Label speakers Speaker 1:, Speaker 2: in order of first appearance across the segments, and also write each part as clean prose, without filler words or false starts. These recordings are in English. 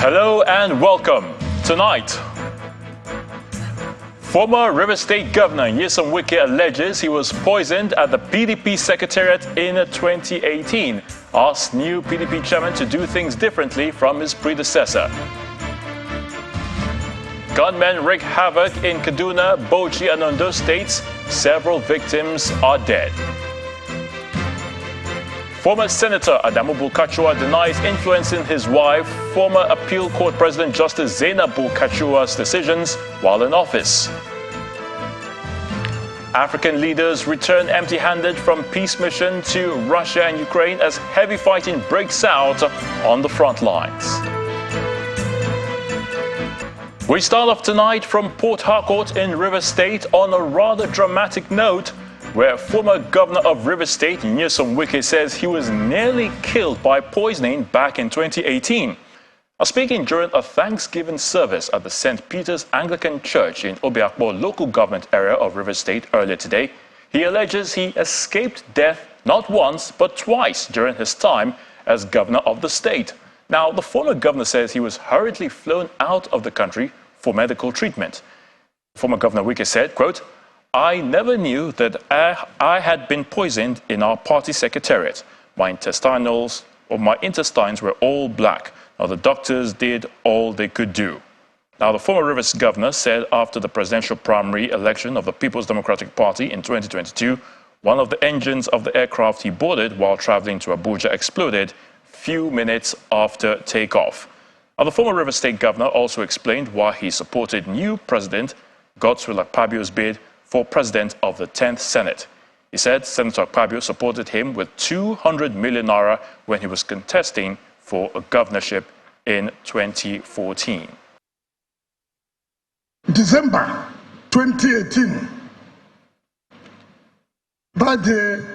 Speaker 1: Hello and welcome. Tonight, former River State Governor Nyesom Wike alleges he was poisoned at the PDP Secretariat in 2018. Asks new PDP chairman to do things differently from his predecessor. Gunmen wreak havoc in Kaduna, Bauchi and Ondo states. Several victims are dead. Former Senator Adamu Bulkachuwa denies influencing his wife, former Appeal Court President Justice Zainab Bulkachuwa's decisions while in office. African leaders return empty-handed from peace mission to Russia and Ukraine as heavy fighting breaks out on the front lines. We start off tonight from Port Harcourt in River State on a rather dramatic note, where former governor of River State, Nyesom Wike, says he was nearly killed by poisoning back in 2018. Speaking during a Thanksgiving service at the St. Peter's Anglican Church in Obiakpo local government area of River State earlier today, he alleges he escaped death not once but twice during his time as governor of the state. Now, the former governor says he was hurriedly flown out of the country for medical treatment. Former Governor Wike said, quote, "I never knew that I had been poisoned in our party secretariat. My intestines were all black. Now, the doctors did all they could do." Now, the former Rivers governor said after the presidential primary election of the People's Democratic Party in 2022, one of the engines of the aircraft he boarded while traveling to Abuja exploded few minutes after takeoff. Now, the former Rivers State governor also explained why he supported new President Godswill Akpabio's bid for president of the 10th Senate. He said Senator Akpabio supported him with 200 million naira when he was contesting for a governorship in 2014.
Speaker 2: December 2018, that day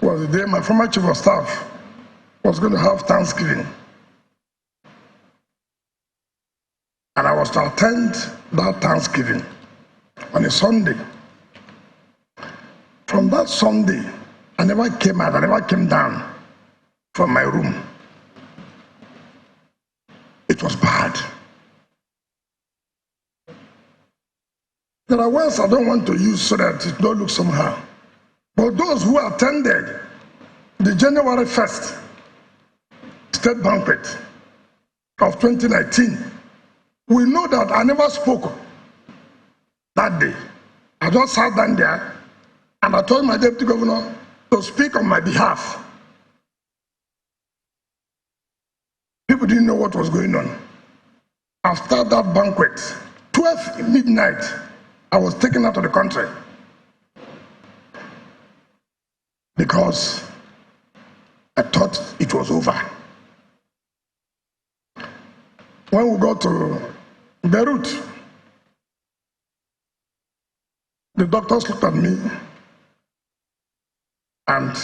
Speaker 2: was the day my former chief of staff was going to have Thanksgiving. And I was to attend that Thanksgiving on a Sunday. From that Sunday, I never came out, I never came down from my room. It was bad. There are words I don't want to use so that it don't look somehow. But those who attended the January 1st state banquet of 2019, we know that I never spoke that day. I just sat down there and I told my deputy governor to speak on my behalf. People didn't know what was going on. After that banquet, 12 midnight, I was taken out of the country because I thought it was over. When we got to Beirut, the doctors looked at me and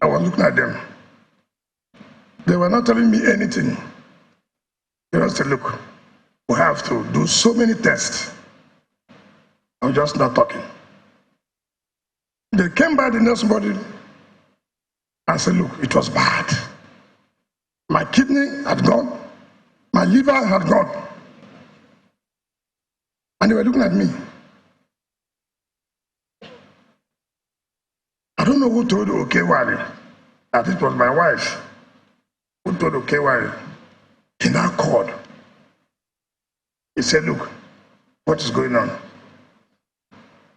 Speaker 2: I was looking at them. They were not telling me anything. They just said, "Look, we have to do so many tests." I'm just not talking. They came by the next morning and said, "Look, it was bad. My kidney had gone, my liver had gone." And they were looking at me. I don't know who told Okewale that it was my wife who told Okewale. He now called. He said, "Look, what is going on?"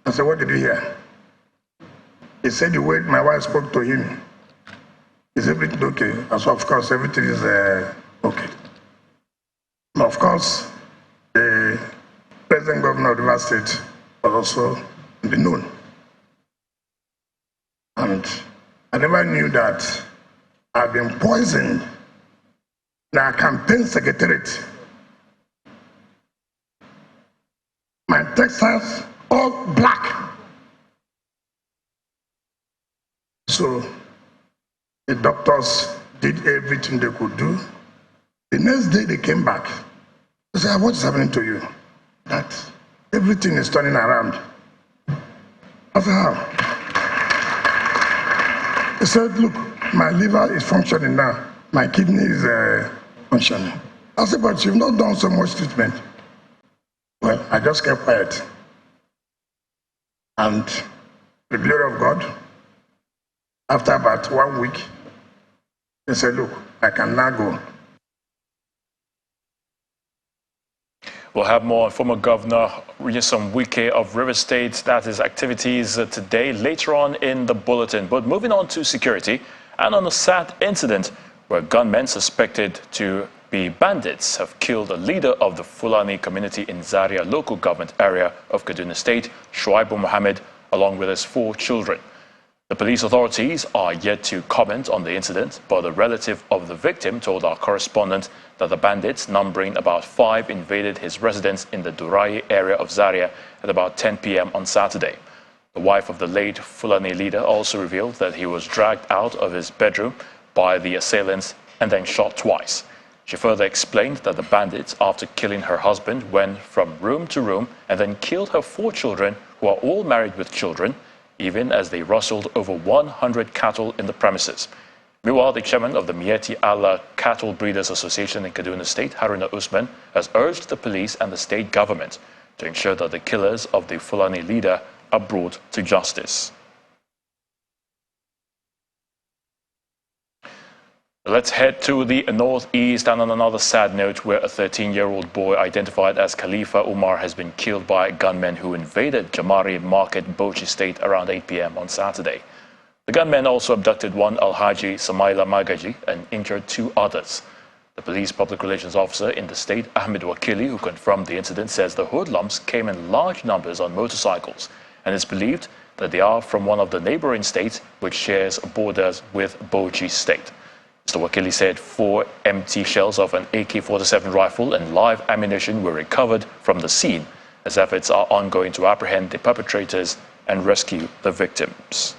Speaker 2: I said, "What did you hear?" He said the way my wife spoke to him, is everything okay? I said, "Of course, everything is okay." Now, of course, the president governor of the River State was also known. And I never knew that I've been poisoned in our campaign secretariat. My textiles all black. So the doctors did everything they could do. The next day they came back. They said, "What is happening to you?" That everything is turning around. I said, "How?" He said, "Look, my liver is functioning now. My kidney is functioning." I said, but you've not done so much treatment. Well, I just kept quiet. And the glory of God, after about 1 week, he said, look, I can now go.
Speaker 1: We'll have more on former Governor Imo Wike of River State, that is activities today, later on in the bulletin. But moving on to security, and on a sad incident where gunmen suspected to be bandits have killed a leader of the Fulani community in Zaria local government area of Kaduna State, Shuaibu Mohammed, along with his 4 children. The police authorities are yet to comment on the incident, but a relative of the victim told our correspondent that the bandits, numbering about 5, invaded his residence in the Durai area of Zaria at about 10 p.m. on Saturday. The wife of the late Fulani leader also revealed that he was dragged out of his bedroom by the assailants and then shot twice. She further explained that the bandits, after killing her husband, went from room to room and then killed her 4 children, who are all married with children, even as they rustled over 100 cattle in the premises. Meanwhile, the chairman of the Mieti Allah Cattle Breeders Association in Kaduna State, Haruna Usman, has urged the police and the state government to ensure that the killers of the Fulani leader are brought to justice. Let's head to the northeast, and on another sad note, where a 13-year-old boy identified as Khalifa Umar has been killed by gunmen who invaded Jamari Market, Bauchi State around 8 p.m. on Saturday. The gunmen also abducted one Alhaji Samaila Magaji and injured 2 others. The police public relations officer in the state, Ahmed Wakili, who confirmed the incident, says the hoodlums came in large numbers on motorcycles and is believed that they are from one of the neighboring states which shares borders with Bauchi State. Mr. Wakili said 4 empty shells of an AK-47 rifle and live ammunition were recovered from the scene, as efforts are ongoing to apprehend the perpetrators and rescue the victims.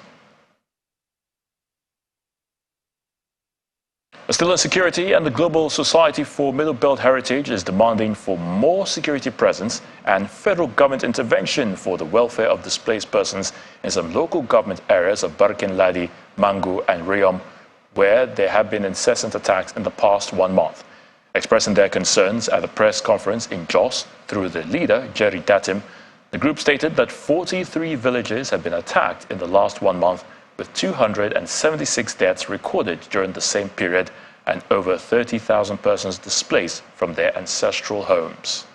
Speaker 1: Still in security, and the Global Society for Middle Belt Heritage is demanding for more security presence and federal government intervention for the welfare of displaced persons in some local government areas of Barkin Ladi, Mangu and Riom, where there have been incessant attacks in the past 1 month. Expressing their concerns at a press conference in Jos through the leader, Jerry Datim, the group stated that 43 villages have been attacked in the last 1 month, with 276 deaths recorded during the same period and over 30,000 persons displaced from their ancestral homes.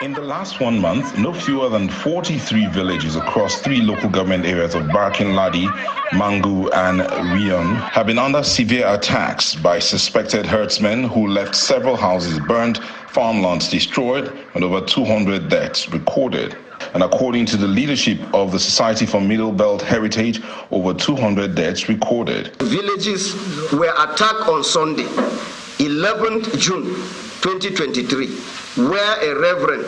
Speaker 3: In the last 1 month, no fewer than 43 villages across 3 local government areas of Barkin Ladi, Mangu and Rion have been under severe attacks by suspected herdsmen who left several houses burned, farmlands destroyed, and over 200 deaths recorded. And according to the leadership of the Society for Middle Belt Heritage, over 200 deaths recorded.
Speaker 4: Villages were attacked on Sunday, 11th June 2023, where a Reverend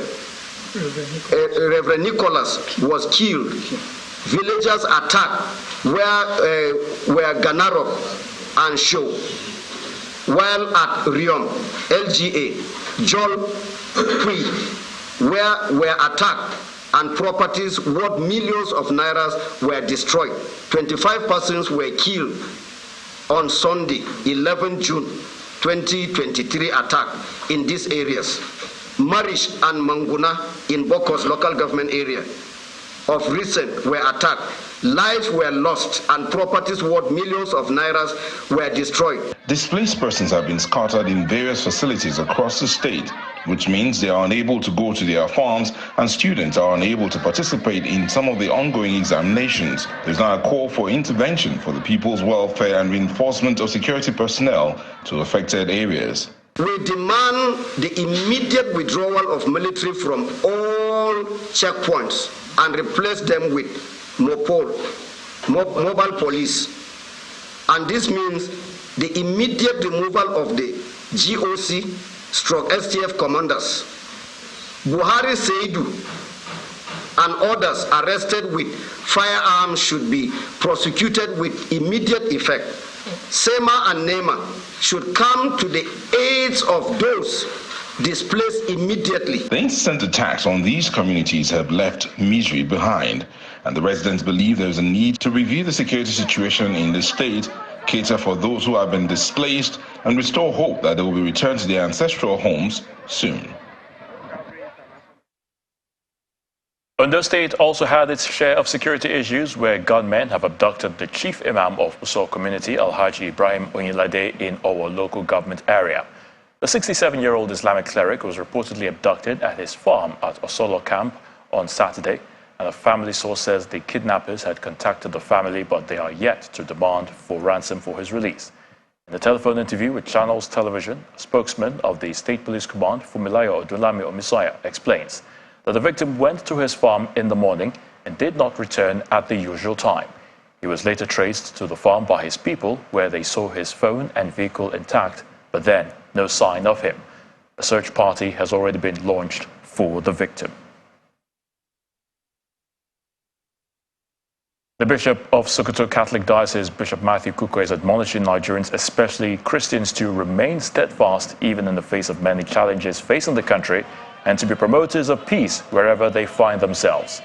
Speaker 4: Nicholas was killed. Villagers attacked were Ganarok and Show, while at Riom, LGA, Jol, Kui, were attacked and properties worth millions of nairas were destroyed. 25 persons were killed on Sunday, 11 June 2023 attack in these areas. Marish and Manguna in Bokos local government area of recent were attacked. Lives were lost and properties worth millions of nairas were destroyed.
Speaker 3: Displaced persons have been scattered in various facilities across the state, which means they are unable to go to their farms and students are unable to participate in some of the ongoing examinations. There's now a call for intervention for the people's welfare and reinforcement of security personnel to affected areas.
Speaker 4: We demand the immediate withdrawal of military from all checkpoints and replace them with mobile police. And this means the immediate removal of the GOC/STF commanders. Buhari Seidu and others arrested with firearms should be prosecuted with immediate effect. SEMA and NEMA should come to the aid of those displaced immediately.
Speaker 3: The incessant attacks on these communities have left misery behind, and the residents believe there is a need to review the security situation in the state cater for those who have been displaced, and restore hope that they will be returned to their ancestral homes soon.
Speaker 1: Ondo State also had its share of security issues where gunmen have abducted the chief imam of Uso community, Alhaji Ibrahim Onyilade, in our local government area. The 67-year-old Islamic cleric was reportedly abducted at his farm at Osolo camp on Saturday, and a family source says the kidnappers had contacted the family, but they are yet to demand for ransom for his release. In a telephone interview with Channels Television, a spokesman of the State Police Command, Fumilayo Odulami Omisaya, explains that the victim went to his farm in the morning and did not return at the usual time. He was later traced to the farm by his people, where they saw his phone and vehicle intact, but then no sign of him. A search party has already been launched for the victim. The Bishop of Sokoto Catholic Diocese, Bishop Matthew Kukah, is admonishing Nigerians, especially Christians, to remain steadfast even in the face of many challenges facing the country and to be promoters of peace wherever they find themselves.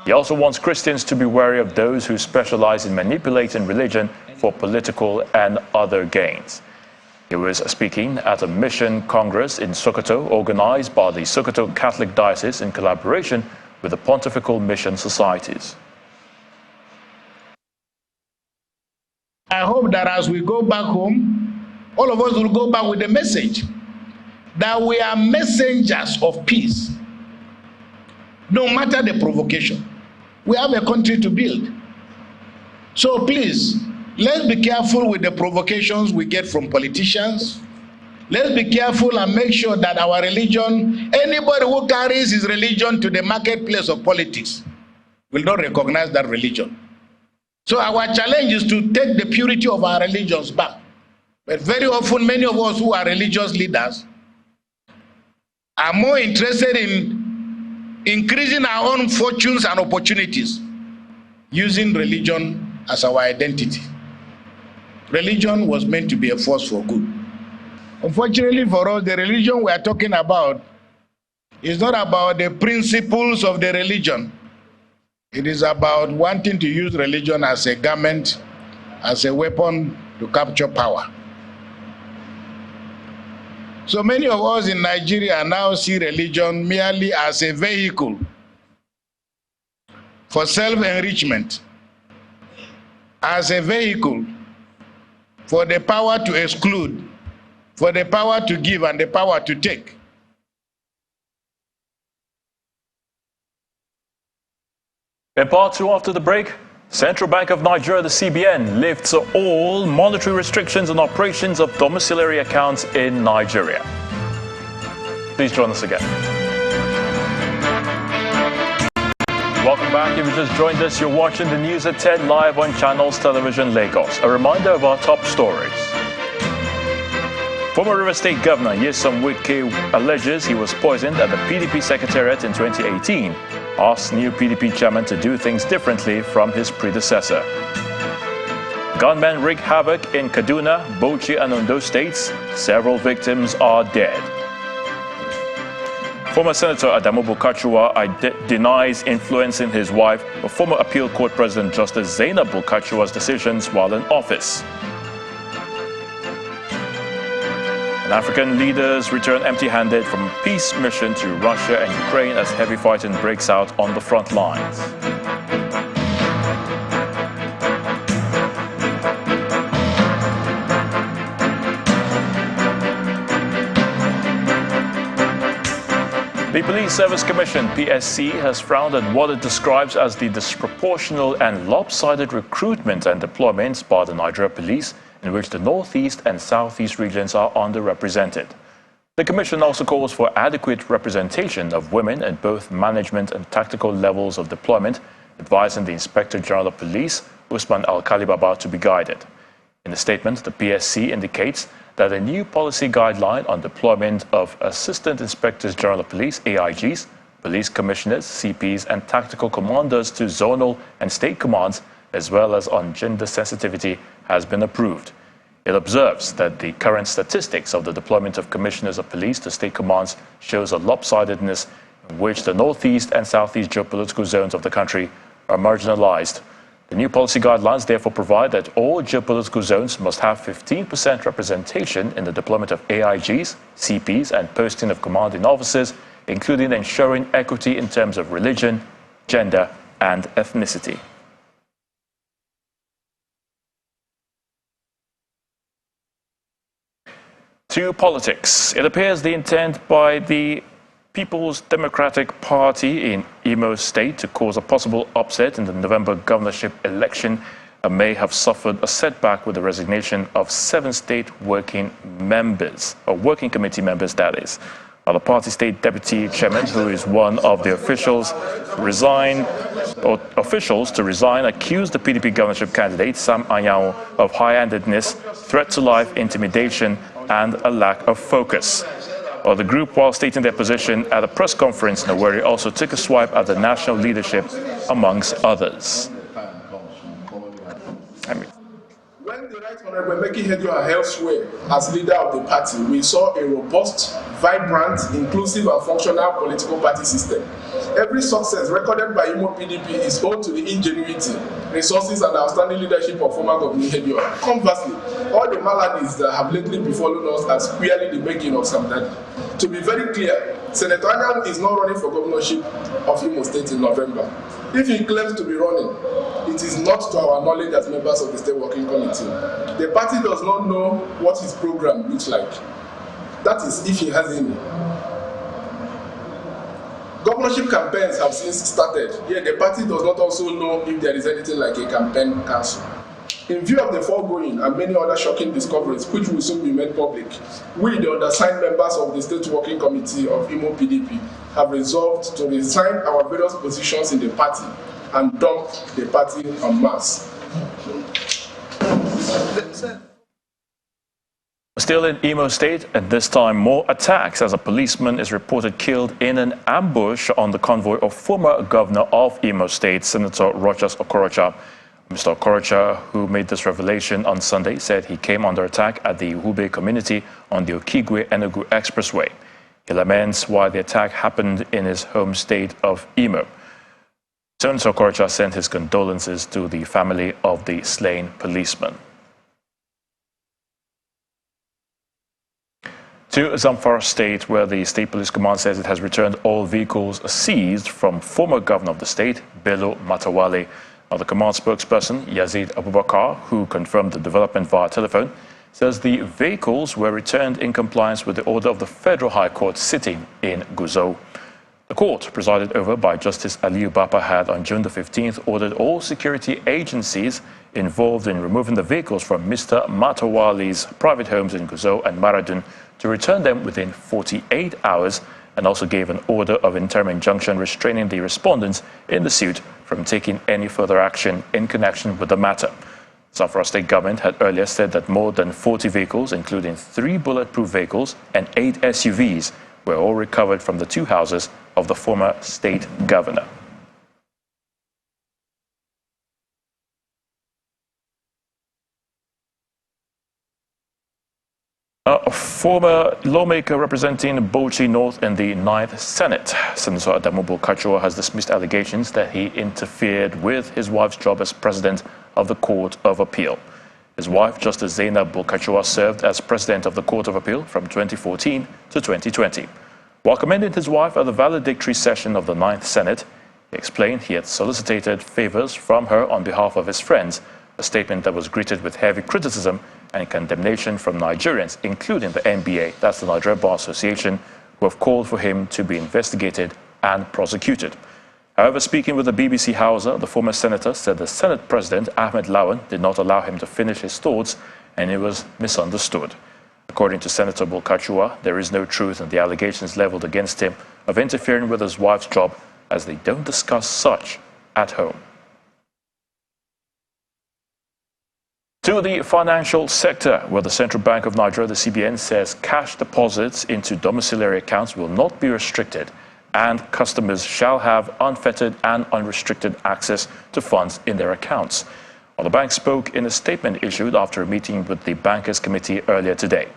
Speaker 1: He also wants Christians to be wary of those who specialize in manipulating religion for political and other gains. He was speaking at a mission congress in Sokoto organized by the Sokoto Catholic Diocese in collaboration with the Pontifical Mission Societies.
Speaker 5: I hope that as we go back home, all of us will go back with the message that we are messengers of peace. No matter the provocation, we have a country to build. So please, let's be careful with the provocations we get from politicians. Let's be careful and make sure that our religion, anybody who carries his religion to the marketplace of politics will not recognize that religion. So our challenge is to take the purity of our religions back. But very often, many of us who are religious leaders are more interested in increasing our own fortunes and opportunities, using religion as our identity. Religion was meant to be a force for good. Unfortunately for us, the religion we are talking about is not about the principles of the religion. It is about wanting to use religion as a garment, as a weapon to capture power. So many of us in Nigeria now see religion merely as a vehicle for self-enrichment, as a vehicle for the power to exclude, for the power to give and the power to take.
Speaker 1: In part two, after the break, Central Bank of Nigeria, the CBN, lifts all monetary restrictions on operations of domiciliary accounts in Nigeria. Please join us again. Welcome back. If you just joined us, you're watching the news at 10 live on Channels Television Lagos. A reminder of our top stories. Former River State Governor Nyesom Wike alleges he was poisoned at the PDP Secretariat in 2018. Asks new PDP chairman to do things differently from his predecessor. Gunmen wreak havoc in Kaduna, Bauchi and Ondo states. Several victims are dead. Former Senator Adamu Bulkachuwa denies influencing his wife, a former appeal court president Justice Zainab Bulkachuwa's decisions while in office. And African leaders return empty-handed from a peace mission to Russia and Ukraine as heavy fighting breaks out on the front lines. The Police Service Commission, PSC, has frowned at what it describes as the disproportional and lopsided recruitment and deployments by the Nigeria Police, in which the Northeast and Southeast regions are underrepresented. The Commission also calls for adequate representation of women at both management and tactical levels of deployment, advising the Inspector General of Police, Usman Al-Kalibaba, to be guided. In a statement, the PSC indicates that a new policy guideline on deployment of Assistant Inspectors General of Police, AIGs, police commissioners, CPs, and tactical commanders to zonal and state commands, as well as on gender sensitivity, has been approved. It observes that the current statistics of the deployment of commissioners of police to state commands shows a lopsidedness in which the Northeast and Southeast geopolitical zones of the country are marginalized The new policy guidelines therefore provide that all geopolitical zones must have 15% representation in the deployment of AIGs, CPs, and posting of commanding officers, including ensuring equity in terms of religion, gender, and ethnicity. To politics. It appears the intent by the People's Democratic Party in Imo State to cause a possible upset in the November governorship election may have suffered a setback with the resignation of 7 state working committee members, that is. Now, the party state deputy chairman, who is one of the officials to resign, accused the PDP governorship candidate, Sam Anyao, of high-handedness, threat to life, intimidation, and a lack of focus. The group, while stating their position at a press conference in Owerri, also took a swipe at the national leadership, amongst others.
Speaker 6: When the Right Honourable Meki Hedua elsewhere as leader of the party, we saw a robust, vibrant, inclusive and functional political party system. Every success recorded by Imo PDP is owed to the ingenuity, resources and outstanding leadership of former Governor Hedua. Conversely, all the maladies that have lately befallen us are squarely the making of some daddy. To be very clear, Senator Anyang is not running for governorship of Imo State in November. If he claims to be running, it is not to our knowledge as members of the State Working Committee. The party does not know what his program looks like. That is, if he has any. Governorship campaigns have since started, yet the party does not also know if there is anything like a campaign council. In view of the foregoing and many other shocking discoveries, which will soon be made public, we, the undersigned members of the State Working Committee of Imo PDP, have resolved to resign our various positions in the party and dump the party en masse.
Speaker 1: Still in Imo State, at this time more attacks as a policeman is reported killed in an ambush on the convoy of former governor of Imo State, Senator Rochas Okorocha. Mr. Okorocha, who made this revelation on Sunday, said he came under attack at the Uhube community on the Okigwe-Enugu Expressway. He laments why the attack happened in his home state of Imo. Senator Okorocha sent his condolences to the family of the slain policeman. To Zamfara State, where the State Police Command says it has returned all vehicles seized from former governor of the state, Bello Matawalle. The command spokesperson, Yazid Abubakar, who confirmed the development via telephone, says the vehicles were returned in compliance with the order of the Federal High Court sitting in Gusau. The court, presided over by Justice Aliyu Bapa, had on June the 15th ordered all security agencies involved in removing the vehicles from Mr. Matawalle's private homes in Gusau and Maradun to return them within 48 hours, and also gave an order of interim injunction restraining the respondents in the suit from taking any further action in connection with the matter. Zamfara State government had earlier said that more than 40 vehicles, including 3 bulletproof vehicles and 8 SUVs, were all recovered from the 2 houses of the former state governor. A former lawmaker representing Bauchi North in the 9th Senate, Senator Adamu Bulkachuwa, has dismissed allegations that he interfered with his wife's job as president of the Court of Appeal. His wife, Justice Zainab Bulkachuwa, served as president of the Court of Appeal from 2014 to 2020. While commending his wife at the valedictory session of the 9th Senate, he explained he had solicited favors from her on behalf of his friends, a statement that was greeted with heavy criticism and condemnation from Nigerians, including the NBA, that's the Nigeria Bar Association, who have called for him to be investigated and prosecuted. However, speaking with the BBC Hausa, the former senator said the Senate President, Ahmed Lawan, did not allow him to finish his thoughts and it was misunderstood. According to Senator Bulkachuwa, there is no truth in the allegations leveled against him of interfering with his wife's job, as they don't discuss such at home. To the financial sector, where the Central Bank of Nigeria, the CBN, says cash deposits into domiciliary accounts will not be restricted and customers shall have unfettered and unrestricted access to funds in their accounts. Well, the bank spoke in a statement issued after a meeting with the Bankers Committee earlier today.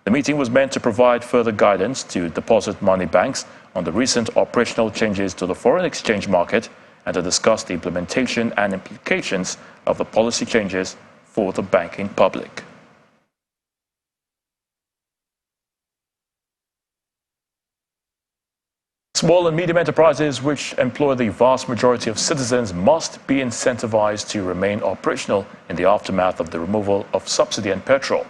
Speaker 1: The meeting was meant to provide further guidance to deposit money banks on the recent operational changes to the foreign exchange market and to discuss the implementation and implications of the policy changes for the banking public. Small and medium enterprises, which employ the vast majority of citizens, must be incentivized to remain operational in the aftermath of the removal of subsidy and petrol.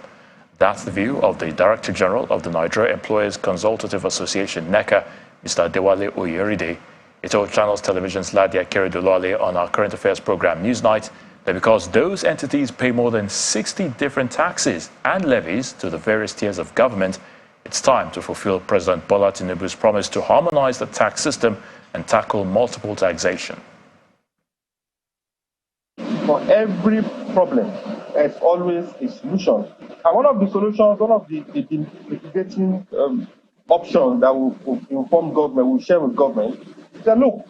Speaker 1: That's the view of the Director General of the Nigeria Employers Consultative Association, NECA, Mr. Adewale Oyeride. He told Channels Television's Ladia Keredolale on our current affairs program Newsnight that because those entities pay more than 60 different taxes and levies to the various tiers of government, it's time to fulfill President Bola Tinubu's promise to harmonize the tax system and tackle multiple taxation.
Speaker 7: For every problem, there's always a solution. And one of the solutions, one of the mitigating options that will inform government, will share with government, is that look,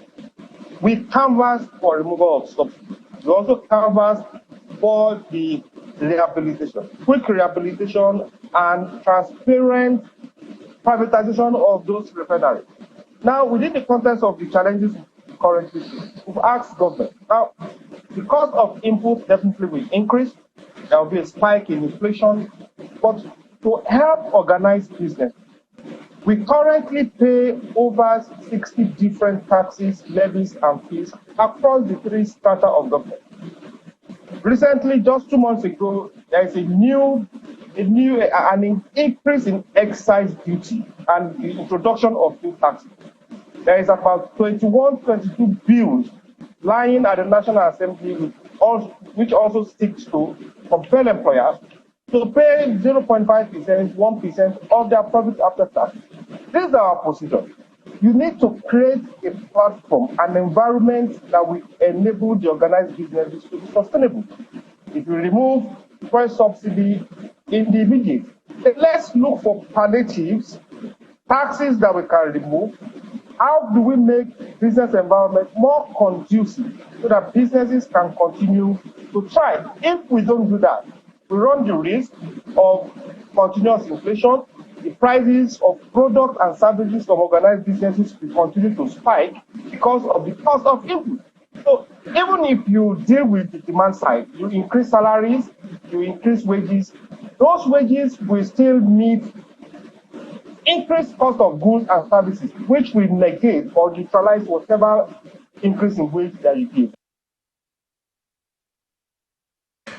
Speaker 7: we canvassed for removal of subsidies. We also canvassed for the rehabilitation, quick rehabilitation and transparent privatization of those refineries. Now, within the context of the challenges currently, we've asked government. Now, the cost of input definitely will increase. There will be a spike in inflation. But to help organize business, we currently pay over 60 different taxes, levies, and fees across the three strata of government. Recently, just 2 months ago, there is an increase in excise duty and the introduction of new taxes. There is about 22 bills lying at the National Assembly, which also seeks to compel employers to pay 0.5%, 1% of their profit after tax. This is our position. You need to create a platform, an environment that will enable the organized businesses to be sustainable. If you remove fuel subsidy in the immediate, then let's look for palliatives, taxes that we can remove. How do we make business environment more conducive so that businesses can continue to thrive? If we don't do that, we run the risk of continuous inflation. The prices of products and services from organized businesses will continue to spike because of the cost of input. So even if you deal with the demand side, you increase salaries, you increase wages, those wages will still meet increased cost of goods and services, which will negate or neutralize whatever increase in wage that you give.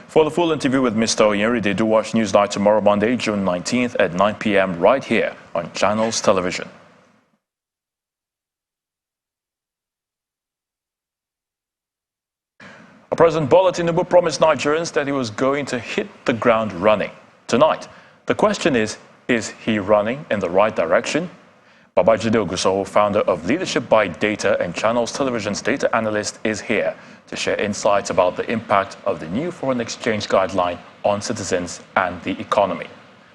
Speaker 1: For the full interview with Mr. Oyeride, do watch Newsnight tomorrow, Monday, June 19th at 9 p.m. right here on Channels Television. President Bola Tinubu promised Nigerians that he was going to hit the ground running. Tonight, the question is he running in the right direction? Babajide Ogusowo, founder of Leadership by Data and Channels Television's data analyst, is here to share insights about the impact of the new foreign exchange guideline on citizens and the economy.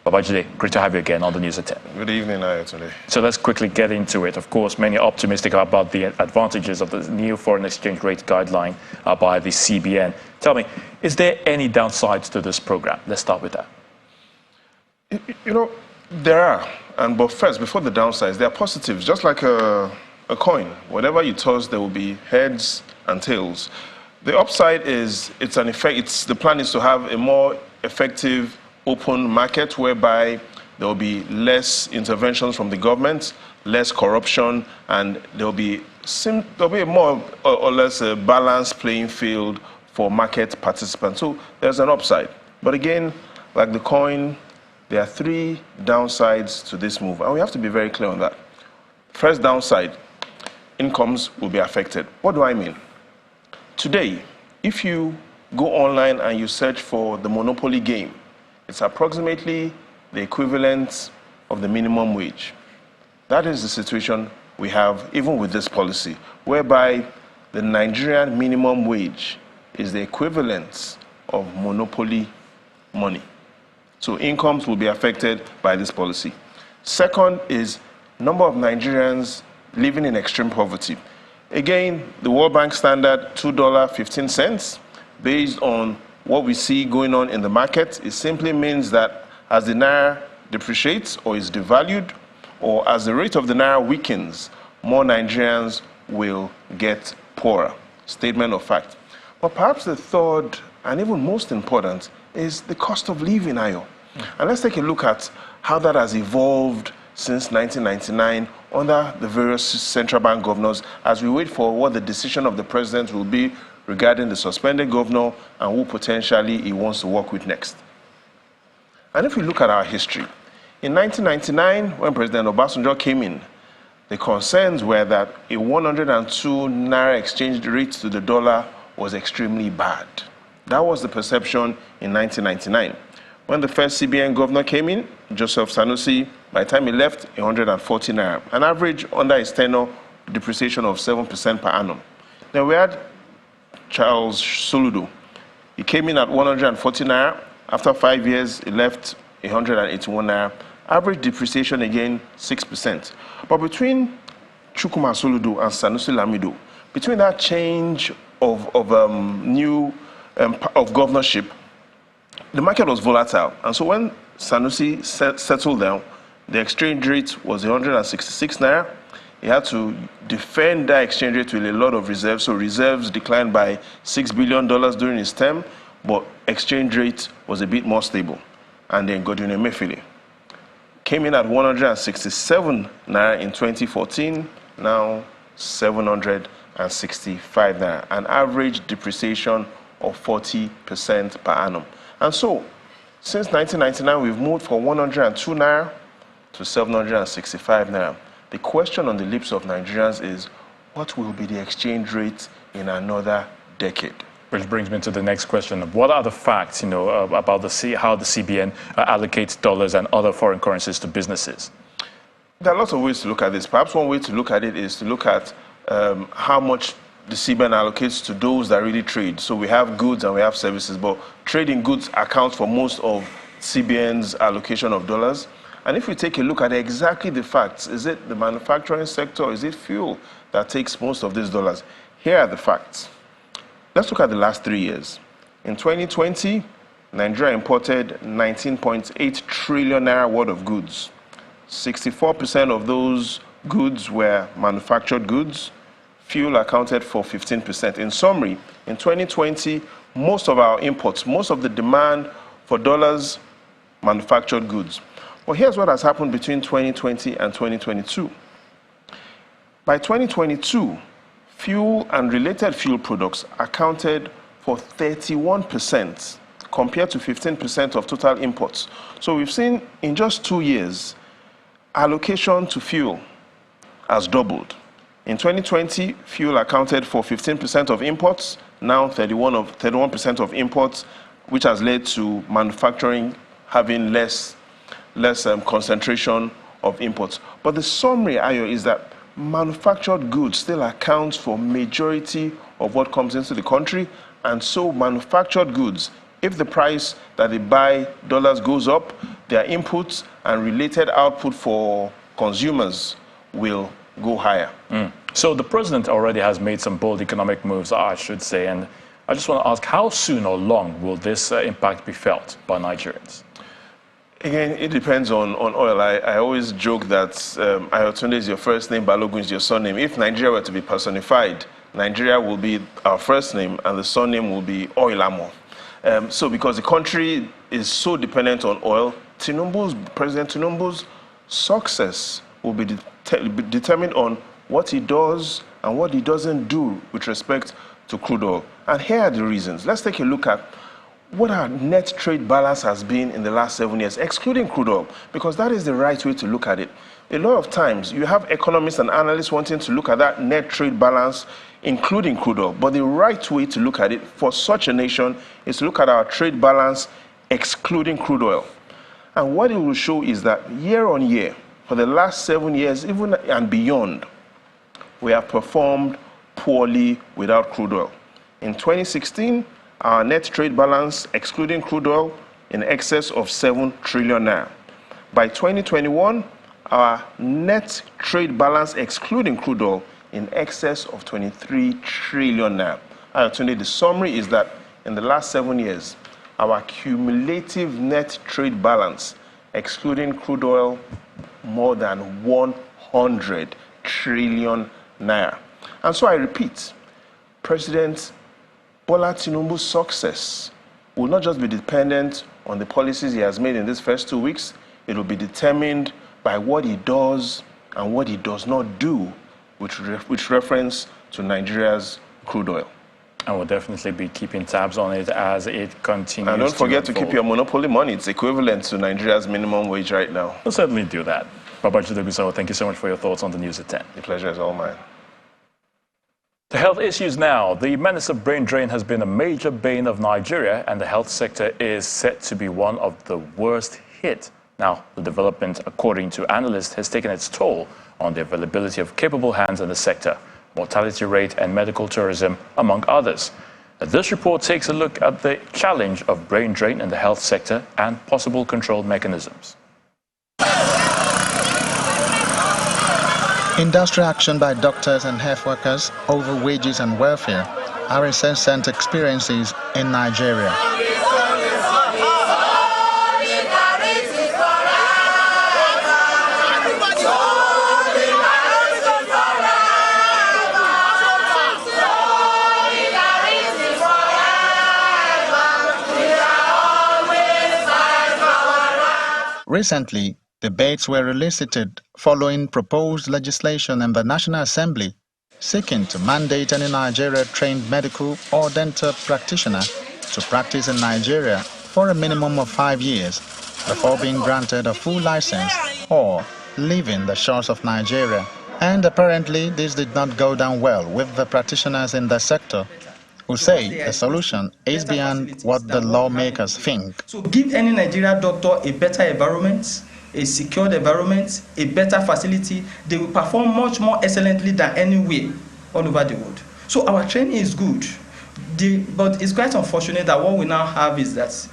Speaker 1: Babajide, great to have you again on the News at 10.
Speaker 8: Good evening, Ayatollah.
Speaker 1: So let's quickly get into it. Of course, many are optimistic about the advantages of the new foreign exchange rate guideline by the CBN. Tell me, is there any downsides to this program? Let's start with that.
Speaker 8: You know, there are. But first, before the downsides, there are positives. Just like a coin, whatever you toss, there will be heads and tails. The upside is it's an effect. The plan is to have a more effective open market whereby there will be less interventions from the government, less corruption, and there'll be a more or less a balanced playing field for market participants. So there's an upside. But again, like the coin, there are three downsides to this move, and we have to be very clear on that. First downside, incomes will be affected. What do I mean? Today, if you go online and you search for the Monopoly game, it's approximately the equivalent of the minimum wage. That is the situation we have even with this policy, whereby the Nigerian minimum wage is the equivalent of Monopoly money. So incomes will be affected by this policy. Second is number of Nigerians living in extreme poverty. Again, the World Bank standard, $2.15, based on what we see going on in the market, it simply means that as the Naira depreciates or is devalued, or as the rate of the Naira weakens, more Nigerians will get poorer. Statement of fact. But perhaps the third, and even most important, is the cost of living, Ayo. And let's take a look at how that has evolved since 1999 under the various central bank governors as we wait for what the decision of the president will be regarding the suspended governor and who potentially he wants to work with next. And if we look at our history, in 1999, when President Obasanjo came in, the concerns were that a 102 naira exchange rate to the dollar was extremely bad. That was the perception in 1999. When the first CBN governor came in, Joseph Sanusi, by the time he left, 140 naira, an average under his tenure depreciation of 7% per annum. Then we had Charles Soludo. He came in at 140 naira. After 5 years, he left 181 naira. Average depreciation again, 6%. But between Chukwuma Soludo and Sanusi Lamido, between that change of governorship, the market was volatile. And so when Sanusi settled down, the exchange rate was 166 naira. He had to defend that exchange rate with a lot of reserves. So reserves declined by $6 billion during his term, but exchange rate was a bit more stable. And then Godwin Emefiele came in at 167 naira in 2014, now 765 naira, an average depreciation of 40% per annum. And so, since 1999, we've moved from 102 naira to 765 naira. The question on the lips of Nigerians is, what will be the exchange rate in another decade?
Speaker 1: Which brings me to the next question. What are the facts, about how the CBN allocates dollars and other foreign currencies to businesses?
Speaker 8: There are lots of ways to look at this. Perhaps one way to look at it is to look at how much the CBN allocates to those that really trade. So we have goods and we have services, but trading goods accounts for most of CBN's allocation of dollars. And if we take a look at exactly the facts, is it the manufacturing sector, or is it fuel that takes most of these dollars? Here are the facts. Let's look at the last 3 years. In 2020, Nigeria imported 19.8 trillion naira worth of goods. 64% of those goods were manufactured goods. Fuel accounted for 15%. In summary, in 2020, most of our imports, most of the demand for dollars, manufactured goods. Well, here's what has happened between 2020 and 2022. By 2022, fuel and related fuel products accounted for 31% compared to 15% of total imports. So we've seen in just 2 years, allocation to fuel has doubled. In 2020, fuel accounted for 15% of imports, now 31% of imports, which has led to manufacturing having less concentration of imports. But the summary, Ayo, is that manufactured goods still accounts for majority of what comes into the country, and so manufactured goods, if the price that they buy dollars goes up, their inputs and related output for consumers will go higher.
Speaker 1: So the president already has made some bold economic moves, I should say, and I just want to ask, how soon or long will this impact be felt by Nigerians?
Speaker 8: Again, it depends on oil. I always joke that Ayotunde is your first name, Balogun is your surname. If Nigeria were to be personified, Nigeria will be our first name and the surname will be Oilamo. So because the country is so dependent on oil, President Tinubu's success will be determined on what he does and what he doesn't do with respect to crude oil. And here are the reasons. Let's take a look at what our net trade balance has been in the last 7 years, excluding crude oil, because that is the right way to look at it. A lot of times, you have economists and analysts wanting to look at that net trade balance, including crude oil. But the right way to look at it for such a nation is to look at our trade balance, excluding crude oil. And what it will show is that year on year, for the last 7 years, even and beyond, we have performed poorly without crude oil. In 2016, our net trade balance, excluding crude oil, in excess of 7 trillion naira. By 2021, our net trade balance, excluding crude oil, in excess of 23 trillion naira. The summary is that in the last 7 years, our cumulative net trade balance, excluding crude oil, more than 100 trillion naira. And so I repeat, President Bola Tinubu's success will not just be dependent on the policies he has made in these first 2 weeks, it will be determined by what he does and what he does not do with reference to Nigeria's crude oil.
Speaker 1: And we'll definitely be keeping tabs on it as it continues.
Speaker 8: And don't forget to
Speaker 1: unfold.
Speaker 8: keep your monopoly money. It's equivalent to Nigeria's minimum wage right now.
Speaker 1: We'll certainly do that. Bulkachuwa, thank you so much for your thoughts on the news at 10.
Speaker 8: The pleasure is all mine.
Speaker 1: To health issues now. The menace of brain drain has been a major bane of Nigeria, and the health sector is set to be one of the worst hit. Now, the development, according to analysts, has taken its toll on the availability of capable hands in the sector, mortality rate and medical tourism, among others. This report takes a look at the challenge of brain drain in the health sector and possible control mechanisms.
Speaker 9: Industrial action by doctors and health workers over wages and welfare are recent experiences in Nigeria. Recently, debates were elicited following proposed legislation in the National Assembly seeking to mandate any Nigeria-trained medical or dental practitioner to practice in Nigeria for a minimum of 5 years before being granted a full license or leaving the shores of Nigeria. And apparently this did not go down well with the practitioners in the sector, who say the solution is beyond what the lawmakers think.
Speaker 10: So give any Nigerian doctor a better environment, a secured environment, a better facility, they will perform much more excellently than anywhere all over the world. So our training is good, but it's quite unfortunate that what we now have is that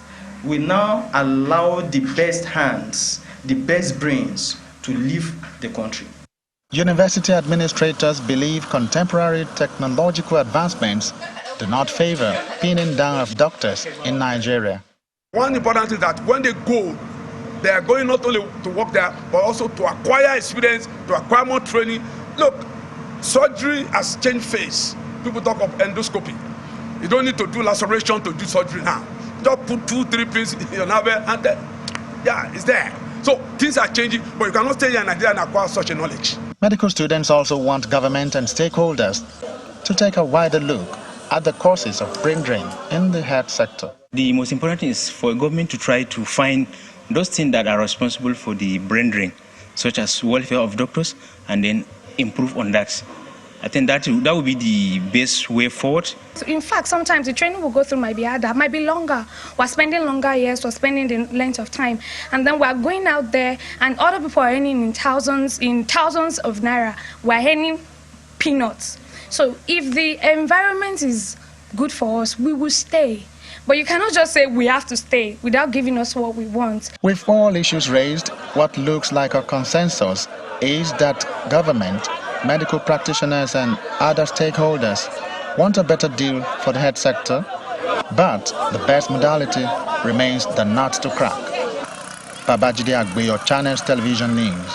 Speaker 10: we now allow the best hands, the best brains to leave the country.
Speaker 9: University administrators believe contemporary technological advancements do not favor pinning down of doctors in Nigeria.
Speaker 2: One important thing is that when they go, they are going not only to work there, but also to acquire experience, to acquire more training. Look, surgery has changed face. People talk of endoscopy. You don't need to do laceration to do surgery now. Just put 2-3 pins in your navel and then, yeah, it's there. So things are changing, but you cannot stay here in Nigeria and acquire such a knowledge.
Speaker 9: Medical students also want government and stakeholders to take a wider look at the causes of brain drain in the health sector.
Speaker 11: The most important thing is for government to try to find those things that are responsible for the brain drain, such as welfare of doctors, and then improve on that. I think that would be the best way forward.
Speaker 12: In fact, sometimes the training will go through might be longer. We're spending longer years, we're spending the length of time. And then we're going out there and other people are earning in thousands of naira. We're earning peanuts. So if the environment is good for us, we will stay. But you cannot just say we have to stay without giving us what we want.
Speaker 9: With all issues raised, what looks like a consensus is that government, medical practitioners and other stakeholders want a better deal for the health sector, but the best modality remains the nut to crack. Babajide Agbe, your Channels Television News.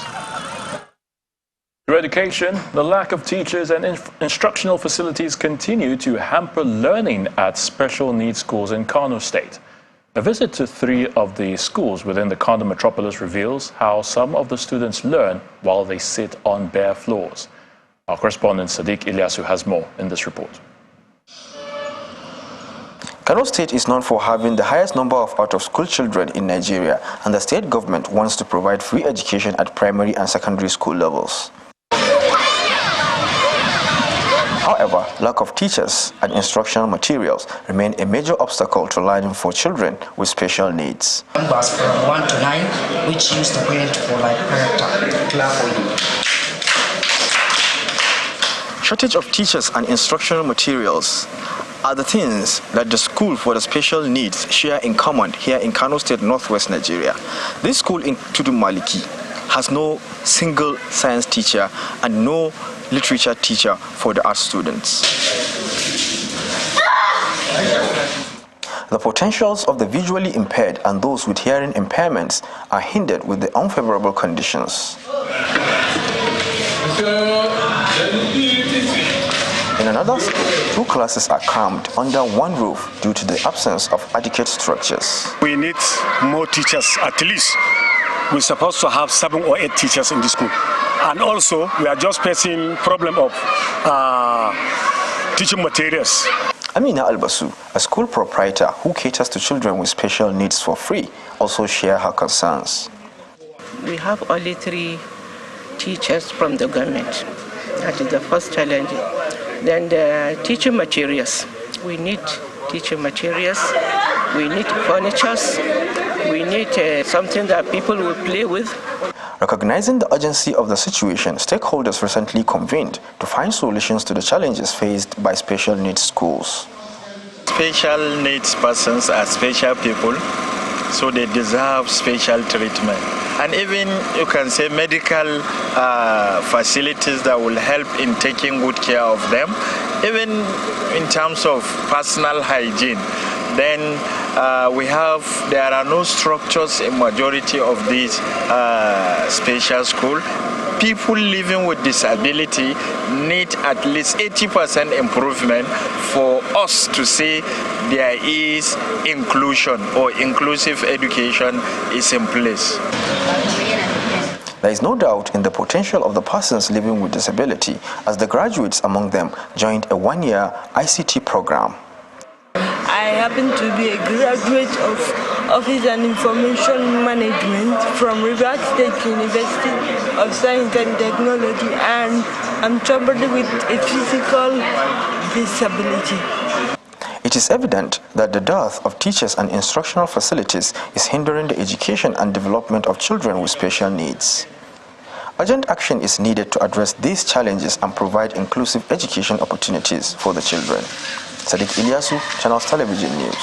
Speaker 1: Through education, the lack of teachers and instructional facilities continue to hamper learning at special needs schools in Kano State. A visit to 3 of the schools within the Kaunda metropolis reveals how some of the students learn while they sit on bare floors. Our correspondent Sadiq Ilyasu has more in this report.
Speaker 13: Kano State is known for having the highest number of out-of-school children in Nigeria, and the state government wants to provide free education at primary and secondary school levels. However, lack of teachers and instructional materials remain a major obstacle to learning for children with special needs.
Speaker 14: Numbers from 1 to 9, which used to point for like character.
Speaker 13: Shortage of teachers and instructional materials are the things that the school for the special needs share in common here in Kano State, northwest Nigeria. This school in Tudu Maliki has no single science teacher and no literature teacher for the art students. The potentials of the visually impaired and those with hearing impairments are hindered with the unfavorable conditions. In another school, 2 classes are crammed under one roof due to the absence of adequate structures.
Speaker 15: We need more teachers at least. We're supposed to have 7 or 8 teachers in the school. And also, we are just facing problem of teaching materials.
Speaker 13: Amina Albasu, a school proprietor who caters to children with special needs for free, also shares her concerns.
Speaker 16: We have only 3 teachers from the government. That is the first challenge. Then the teaching materials. We need teaching materials. We need furniture. We need something that people will play with.
Speaker 13: Recognizing the urgency of the situation, stakeholders recently convened to find solutions to the challenges faced by special needs schools.
Speaker 17: Special needs persons are special people, so they deserve special treatment. And even, you can say, medical facilities that will help in taking good care of them, even in terms of personal hygiene. Then there are no structures in majority of these special schools. People living with disability need at least 80% improvement for us to say there is inclusion or inclusive education is in place.
Speaker 13: There is no doubt in the potential of the persons living with disability, as the graduates among them joined a 1-year ICT program.
Speaker 18: I happen to be a graduate of Office and Information Management from Rivers State University of Science and Technology, and I'm somebody with a physical disability.
Speaker 13: It is evident that the dearth of teachers and instructional facilities is hindering the education and development of children with special needs. Urgent action is needed to address these challenges and provide inclusive education opportunities for the children. Sadiq Ilyasu, Channels Television News.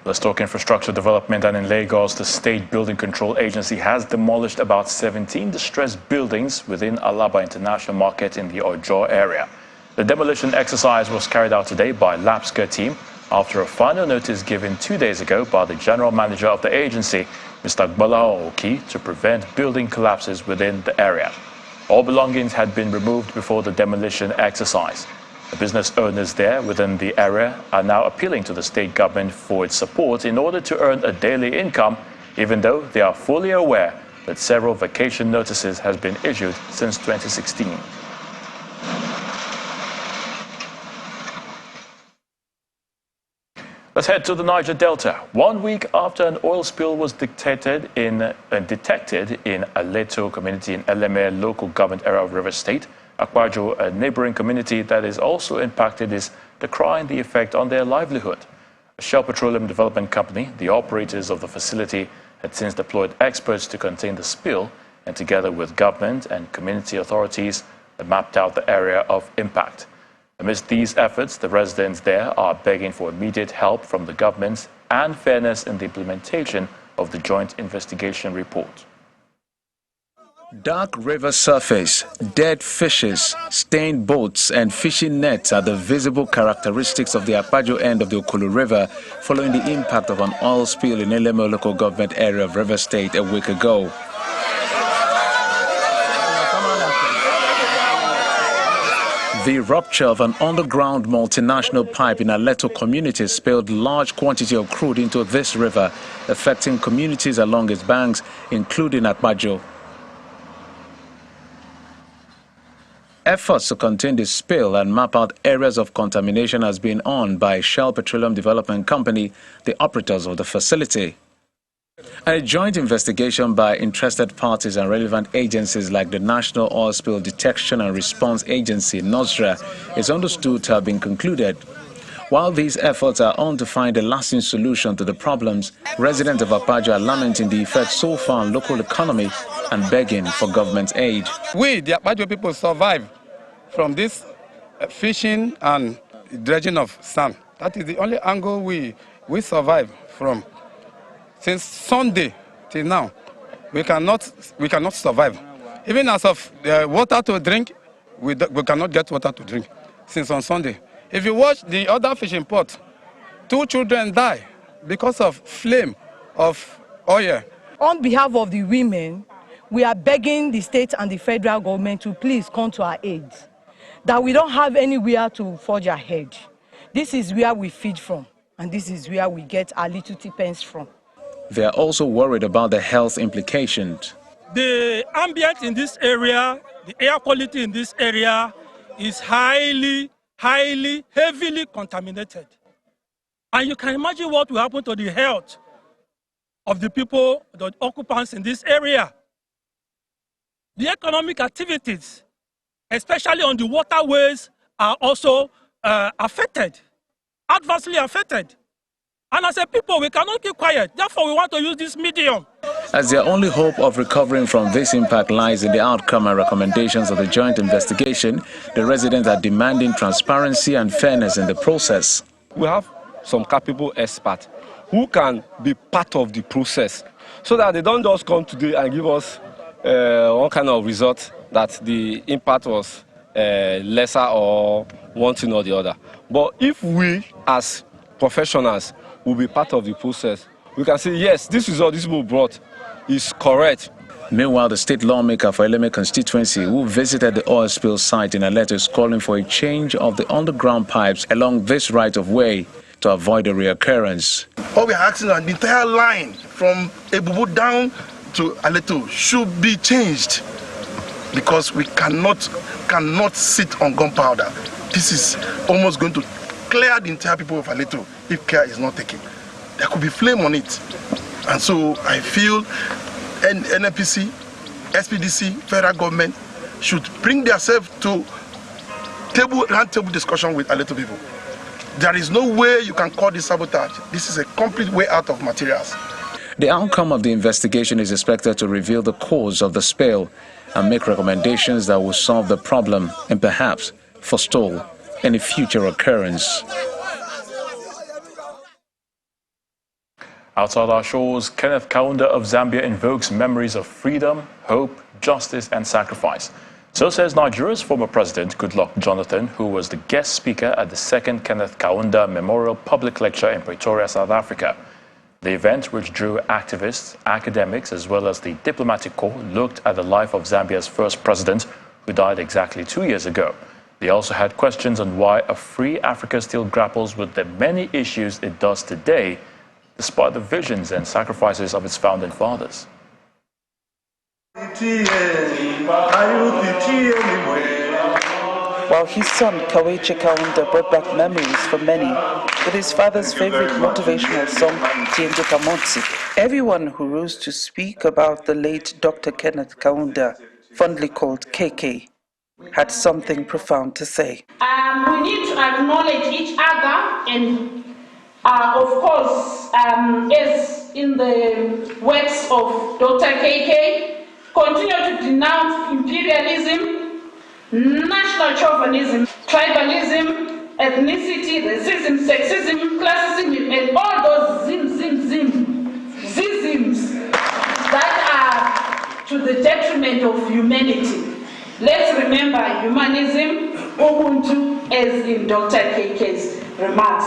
Speaker 1: Let's talk infrastructure development, and in Lagos, the State Building Control Agency has demolished about 17 distressed buildings within Alaba International Market in the Ojo area. The demolition exercise was carried out today by LAPSCA team after a final notice given 2 days ago by the General Manager of the agency, Mr. Bulkachuwa, to prevent building collapses within the area. All belongings had been removed before the demolition exercise. The business owners there within the area are now appealing to the state government for its support in order to earn a daily income, even though they are fully aware that several vacation notices have been issued since 2016. Let's head to the Niger Delta. 1 week after an oil spill was detected in Aleto community in Eleme local government area of River State, Akwajo, a neighboring community that is also impacted, is decrying the effect on their livelihood. A Shell Petroleum Development Company, the operators of the facility, had since deployed experts to contain the spill, and together with government and community authorities, they mapped out the area of impact. Amidst these efforts, the residents there are begging for immediate help from the government and fairness in the implementation of the joint investigation report.
Speaker 19: Dark river surface, dead fishes, stained boats and fishing nets are the visible characteristics of the Akwajo end of the Okolo River following the impact of an oil spill in Eleme local government area of River State a week ago. The rupture of an underground multinational pipe in Aleto community spilled large quantity of crude into this river, affecting communities along its banks, including Akwajo. Efforts to contain the spill and map out areas of contamination has been on by Shell Petroleum Development Company, the operators of the facility. A joint investigation by interested parties and relevant agencies like the National Oil Spill Detection and Response Agency, NOSDRA, is understood to have been concluded. While these efforts are on to find a lasting solution to the problems, residents of Akwajo are lamenting the effect so far on local economy and begging for government aid.
Speaker 20: We, the Akwajo people, survive from this fishing and dredging of sand. That is the only angle we survive from. Since Sunday till now, we cannot survive. Even as of water to drink, we cannot get water to drink since on Sunday. If you watch the other fishing port, 2 children die because of flame of oil.
Speaker 21: On behalf of the women, we are begging the state and the federal government to please come to our aid. that we don't have anywhere to forge ahead. This is where we feed from, and this is where we get our little pence from.
Speaker 19: They are also worried about the health implications.
Speaker 22: The ambient in this area, the air quality in this area is heavily contaminated. And you can imagine what will happen to the health of the people, the occupants in this area. The economic activities, especially on the waterways, are also affected, adversely affected. And as a people, we cannot keep quiet. Therefore, we want to use this medium.
Speaker 19: As their only hope of recovering from this impact lies in the outcome and recommendations of the joint investigation, the residents are demanding transparency and fairness in the process.
Speaker 23: We have some capable experts who can be part of the process so that they don't just come today and give us one kind of result that the impact was lesser or one thing or the other. But if we as professionals will be part of the process, we can say, yes, this result this people brought is correct.
Speaker 19: Meanwhile, the state lawmaker for Eleme constituency, who visited the oil spill site in a letter, is calling for a change of the underground pipes along this right-of-way to avoid a reoccurrence.
Speaker 2: All we are asking is the entire line from Ebubu down to Aleto should be changed because we cannot sit on gunpowder. This is almost going to clear the entire people of Aleto if care is not taken. There could be flame on it. And so I feel NNPC, SPDC, federal government should bring themselves to round table discussion with Aleto people. There is no way you can call this sabotage. This is a complete way out of materials.
Speaker 19: The outcome of the investigation is expected to reveal the cause of the spill and make recommendations that will solve the problem and perhaps forestall any future occurrence.
Speaker 1: Outside our shores, Kenneth Kaunda of Zambia invokes memories of freedom, hope, justice and sacrifice. So says Nigeria's former president, Goodluck Jonathan, who was the guest speaker at the second Kenneth Kaunda Memorial Public Lecture in Pretoria, South Africa. The event, which drew activists, academics, as well as the diplomatic corps, looked at the life of Zambia's first president, who died exactly 2 years ago. They also had questions on why a free Africa still grapples with the many issues it does today, despite the visions and sacrifices of its founding fathers.
Speaker 24: While his son, Kaweche Kaunda, brought back memories for many with his father's favorite motivational song, Tienje Kamotsi. Everyone who rose to speak about the late Dr. Kenneth Kaunda, fondly called KK, had something profound to say.
Speaker 25: We need to acknowledge each other and, of course, as in the works of Dr. KK, continue to denounce imperialism, national chauvinism, tribalism, ethnicity, racism, sexism, classism, and all those zisms that are to the detriment of humanity. Let's remember humanism, Ubuntu, as in Dr. KK's remarks.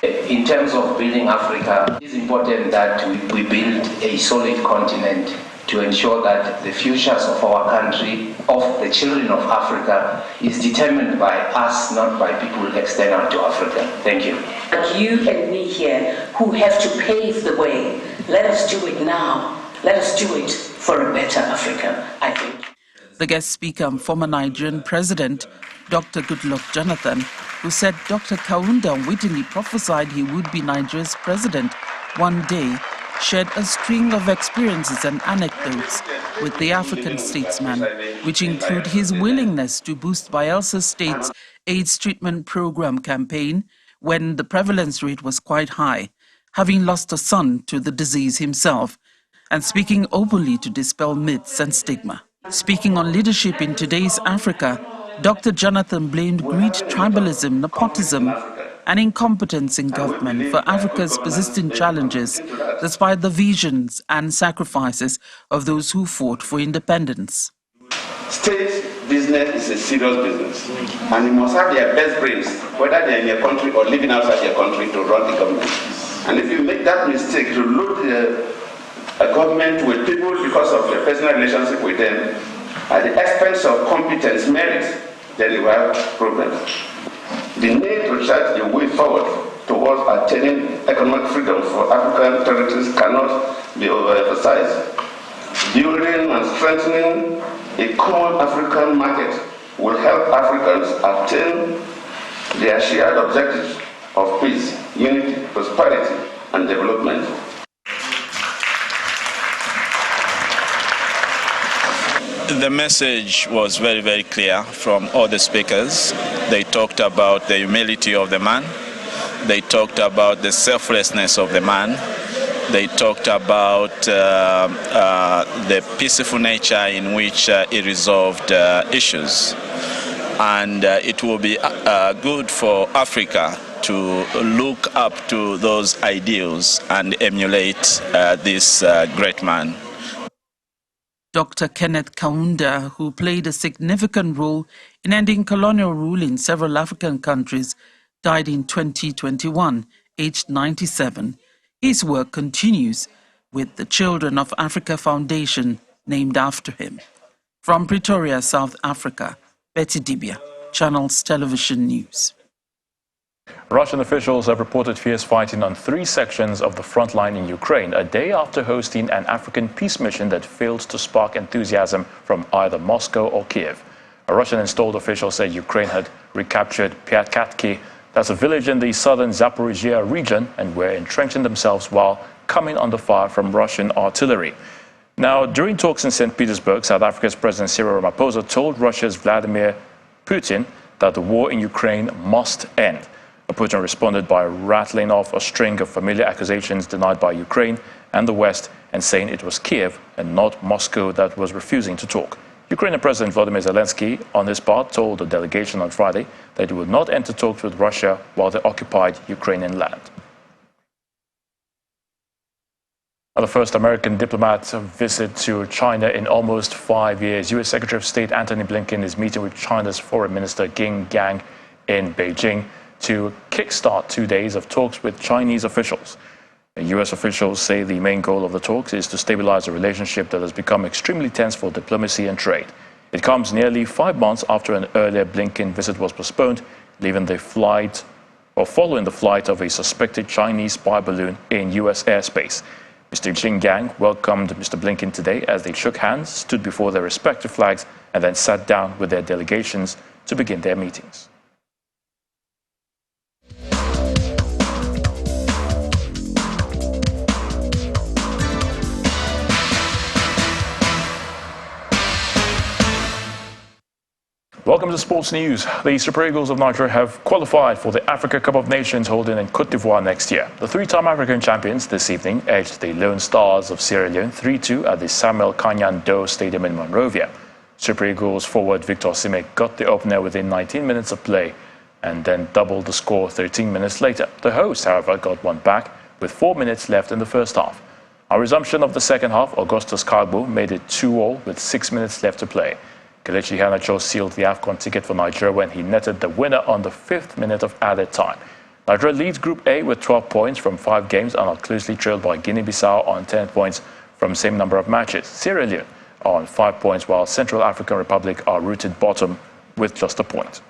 Speaker 26: In terms of building Africa, it is important that we build a solid continent to ensure that the futures of our country, of the children of Africa, is determined by us, not by people external to Africa. Thank you.
Speaker 27: But you and me here, who have to pave the way, let us do it now. Let us do it for a better Africa, I think.
Speaker 24: The guest speaker and former Nigerian president, Dr. Goodluck Jonathan, who said Dr. Kaunda unwittingly prophesied he would be Nigeria's president one day, shared a string of experiences and anecdotes with the African statesman, which include his willingness to boost Bielsa State's AIDS treatment program campaign when the prevalence rate was quite high, having lost a son to the disease himself, and speaking openly to dispel myths and stigma. Speaking on leadership in today's Africa, Dr. Jonathan blamed greed, tribalism, nepotism, and incompetence in government for Africa's persistent challenges, despite the visions and sacrifices of those who fought for independence.
Speaker 28: State business is a serious business, and you must have their best brains, whether they're in your country or living outside your country, to run the government. And if you make that mistake to load a government with people because of your personal relationship with them, at the expense of competence, merit, then we have problems. The need to chart a way forward towards attaining economic freedom for African territories cannot be overemphasized. Building and strengthening a common African market will help Africans attain their shared objectives of peace, unity, prosperity, and development.
Speaker 17: The message was very, very clear from all the speakers. They talked about the humility of the man. They talked about the selflessness of the man. They talked about the peaceful nature in which he resolved issues. And it will be good for Africa to look up to those ideals and emulate this great man.
Speaker 24: Dr. Kenneth Kaunda, who played a significant role in ending colonial rule in several African countries, died in 2021, aged 97. His work continues with the Children of Africa Foundation, named after him. From Pretoria, South Africa, Betty Dibia, Channels Television News.
Speaker 1: Russian officials have reported fierce fighting on 3 sections of the front line in Ukraine, a day after hosting an African peace mission that failed to spark enthusiasm from either Moscow or Kiev. A Russian-installed official said Ukraine had recaptured Piatkatki, that's a village in the southern Zaporizhia region, and were entrenching themselves while coming under fire from Russian artillery. Now, during talks in St. Petersburg, South Africa's President Cyril Ramaphosa told Russia's Vladimir Putin that the war in Ukraine must end. Putin responded by rattling off a string of familiar accusations denied by Ukraine and the West, and saying it was Kiev and not Moscow that was refusing to talk. Ukrainian President Volodymyr Zelensky, on his part, told the delegation on Friday that he would not enter talks with Russia while they occupied Ukrainian land. The first American diplomat visit to China in almost 5 years. U.S. Secretary of State Antony Blinken is meeting with China's Foreign Minister Qin Gang in Beijing to kickstart 2 days of talks with Chinese officials. U.S. officials say the main goal of the talks is to stabilize a relationship that has become extremely tense for diplomacy and trade. It comes nearly 5 months after an earlier Blinken visit was postponed, following the flight of a suspected Chinese spy balloon in U.S. airspace. Mr. Qin Gang welcomed Mr. Blinken today as they shook hands, stood before their respective flags, and then sat down with their delegations to begin their meetings. Welcome to Sports News. The Super Eagles of Nigeria have qualified for the Africa Cup of Nations holding in Côte d'Ivoire next year. The 3-time African champions this evening edged the Lone Stars of Sierra Leone 3-2 at the Samuel Kanyan Doe Stadium in Monrovia. Super Eagles forward Victor Osimhen got the opener within 19 minutes of play and then doubled the score 13 minutes later. The hosts, however, got one back with 4 minutes left in the first half. On resumption of the second half, Augustus Kagbo made it 2-2 with 6 minutes left to play. Kelechi Iheanacho sealed the AFCON ticket for Nigeria when he netted the winner on the 5th minute of added time. Nigeria leads Group A with 12 points from 5 games and are closely trailed by Guinea-Bissau on 10 points from same number of matches. Sierra Leone on 5 points, while Central African Republic are rooted bottom with just a point.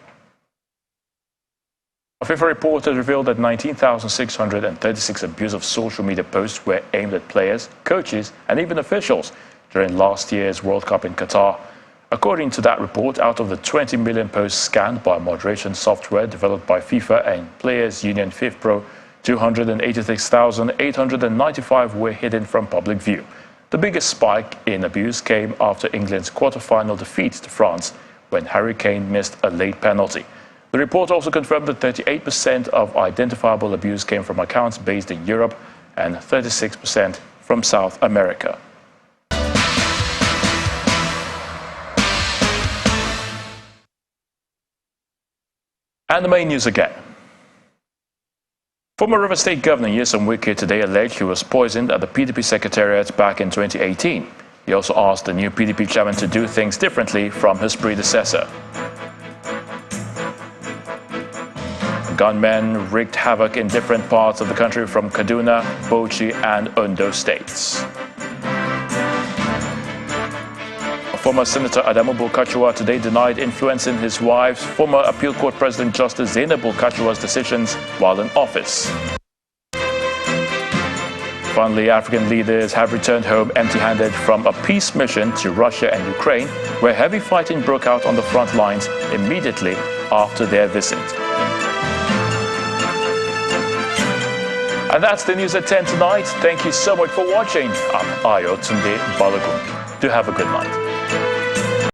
Speaker 1: A FIFA report has revealed that 19,636 abusive social media posts were aimed at players, coaches, and even officials during last year's World Cup in Qatar. According to that report, out of the 20 million posts scanned by moderation software developed by FIFA and Players Union FIFPro, 286,895 were hidden from public view. The biggest spike in abuse came after England's quarter-final defeat to France when Harry Kane missed a late penalty. The report also confirmed that 38% of identifiable abuse came from accounts based in Europe and 36% from South America. And the main news again. Former River State Governor Nyesom Wike today alleged he was poisoned at the PDP Secretariat back in 2018. He also asked the new PDP chairman to do things differently from his predecessor. Gunmen wreaked havoc in different parts of the country from Kaduna, Bauchi and Ondo states. Former Senator Adamu Bulkachuwa today denied influencing his wife's former Appeal Court President Justice Zainab Bulkachuwa's decisions while in office. Finally, African leaders have returned home empty-handed from a peace mission to Russia and Ukraine, where heavy fighting broke out on the front lines immediately after their visit. And that's the news at 10 tonight. Thank you so much for watching. I'm Ayo Tunde Balogun. Do have a good night.